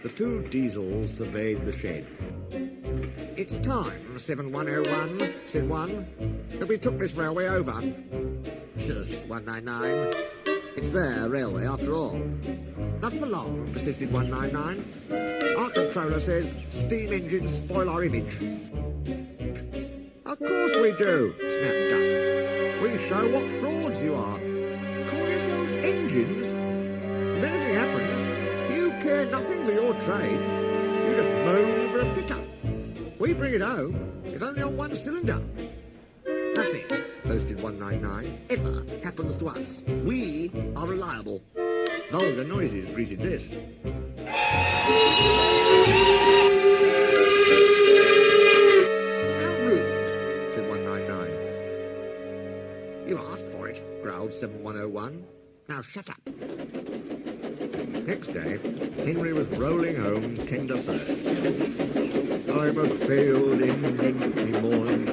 The two diesels surveyed the shed. "It's time, 7101, said one, that we took this railway over." "Shush, 199. It's their railway after all." "Not for long," persisted 199. "Our controller says steam engines spoil our image." "Of course we do," snapped Duck. "We show what frauds you are. Call yourselves engines? If anything happens, you care nothing for your trade. You just moan for a fitter. We bring it home. It's only on one cylinder." "Nothing," boasted 199, "ever happens to us. We are reliable." Vulgar noises greeted this. "How rude," said 199. "You asked for it," growled 7101. "Now shut up." Next day, Henry was rolling home tender first. "I'm a failed engine," he mourned.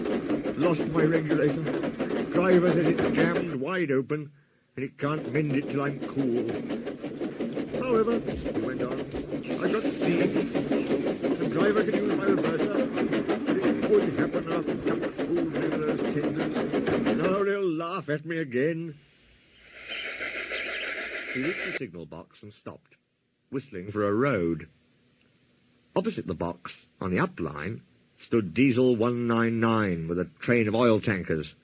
"Lost my regulator. Driver says it's jammed wide open, and he can't mend it till I'm cool. However," he went on, "I got steam. The driver can use my reverser, but it would happen after Duck fooled me with those tenders. Now they'll laugh at me again." He reached the signal box and stopped, whistling for a road. Opposite the box, on the up line, stood Diesel 199 with a train of oil tankers.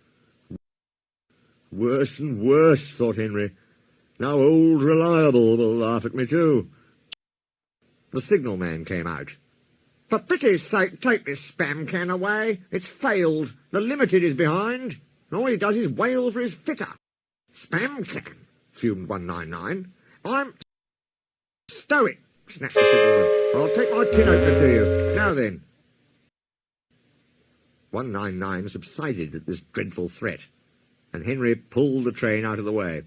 "Worse and worse," thought Henry. "Now old Reliable will laugh at me too." The signalman came out. "For pity's sake, take this spam can away. It's failed. The Limited is behind, and all he does is wail for his fitter." "Spam can?" fumed 199. "I'm—" "Stow it," snapped the signalman, "or I'll take my tin opener to you. Now then." 199 subsided at this dreadful threat, and Henry pulled the train out of the way.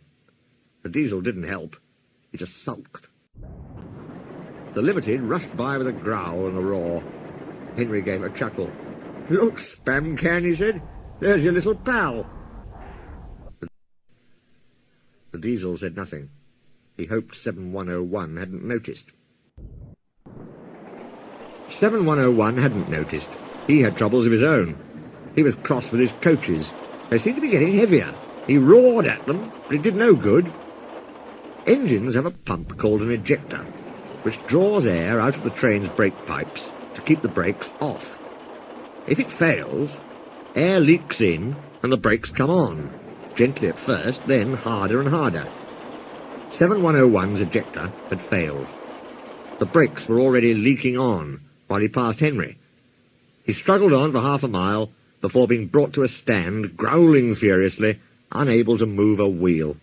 The diesel didn't help. He just sulked. The Limited rushed by with a growl and a roar. Henry gave a chuckle. "Look, spam can," he said. "There's your little pal." The diesel said nothing. He hoped 7101 hadn't noticed. 7101 hadn't noticed. He had troubles of his own. He was cross with his coaches. They seemed to be getting heavier. He roared at them, but it did no good. Engines have a pump called an ejector, which draws air out of the train's brake pipes to keep the brakes off. If it fails, air leaks in and the brakes come on, gently at first, then harder and harder. 7101's ejector had failed. The brakes were already leaking on while he passed Henry. He struggled on for half a mile before being brought to a stand, growling furiously, unable to move a wheel.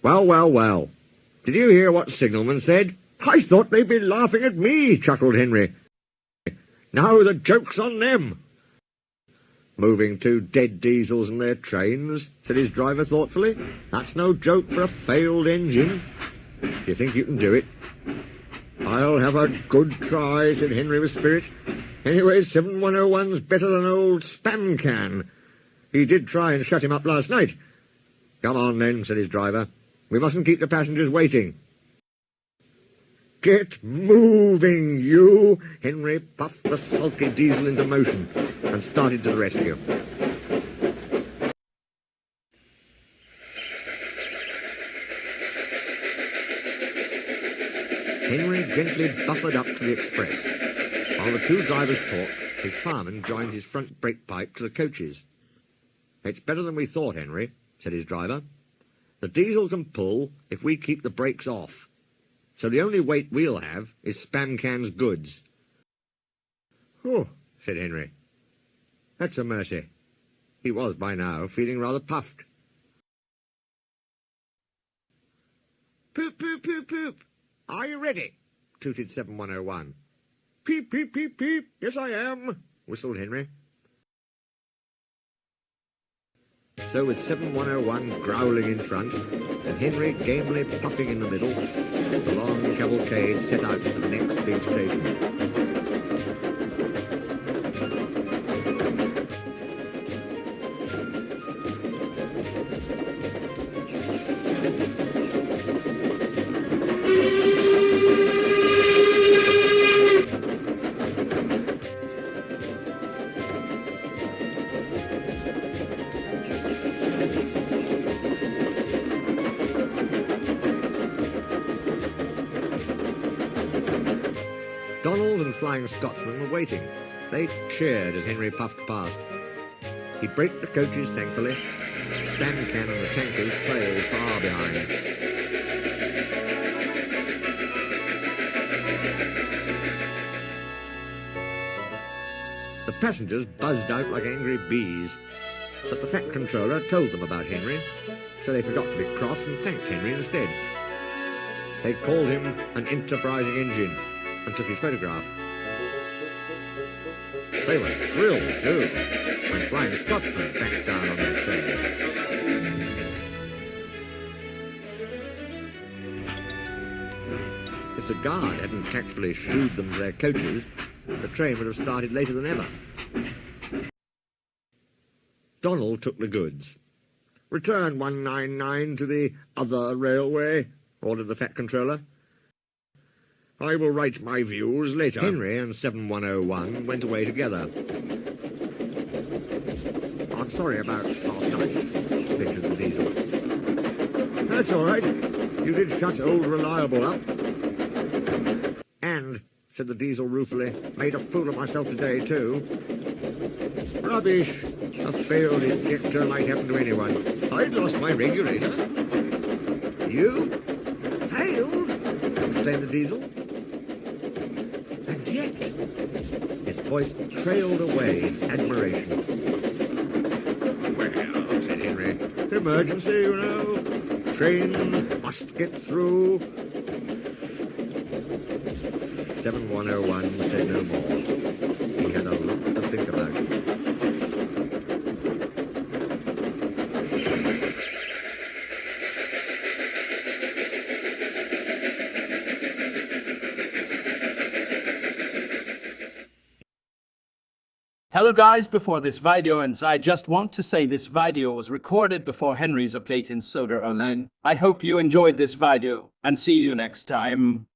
"Well, well, well. Did you hear what signalman said? I thought they'd be laughing at me," chuckled Henry. "Now the joke's on them." "Moving two dead diesels and their trains," said his driver thoughtfully. "That's no joke for a failed engine. Do you think you can do it?" "I'll have a good try," said Henry with spirit. "Anyway, 7101's better than old spam can. He did try and shut him up last night." "Come on then," said his driver. "We mustn't keep the passengers waiting." "Get moving, you!" Henry puffed the sulky diesel into motion and started to the rescue. Henry gently buffered up to the express. While the two drivers talked, his fireman joined his front brake pipe to the coaches. "It's better than we thought, Henry," said his driver. "The diesel can pull if we keep the brakes off. So the only weight we'll have is spam can's goods." "Oh," said Henry. "That's a mercy." He was, by now, feeling rather puffed. "Poop, poop, poop, poop. Are you ready?" tooted 7101. "Peep, peep, peep, peep. Yes, I am," whistled Henry. So with 7101 growling in front and Henry gamely puffing in the middle, the long cavalcade set out to the next big station. Donald and Flying Scotsman were waiting. They cheered as Henry puffed past. He braked the coaches thankfully. Stan-Can and the tankers trailed far behind. The passengers buzzed out like angry bees, but the Fat Controller told them about Henry, so they forgot to be cross and thanked Henry instead. They called him an enterprising engine and took his photograph. They were thrilled, too, when Flying Scotsman backed down on that train. If the guard hadn't tactfully shooed them to their coaches, the train would have started later than ever. Donald took the goods. "Return 199 to the other railway," ordered the Fat Controller. "I will write my views later." Henry and 7101 went away together. "I'm sorry about last night," ventured the Diesel. "That's all right. You did shut old Reliable up." "And," said the Diesel ruefully, "made a fool of myself today, too." "Rubbish. A failed injector might happen to anyone. I'd lost my regulator." "You? Failed?" exclaimed the Diesel. "And yet..." His voice trailed away in admiration. "Well," said Henry, "emergency, you know. Trains must get through." 7101 said no more. He had a lot to think about. Hello guys, before this video ends, I just want to say this video was recorded before Henry's update in Soda Online. I hope you enjoyed this video, and see you next time.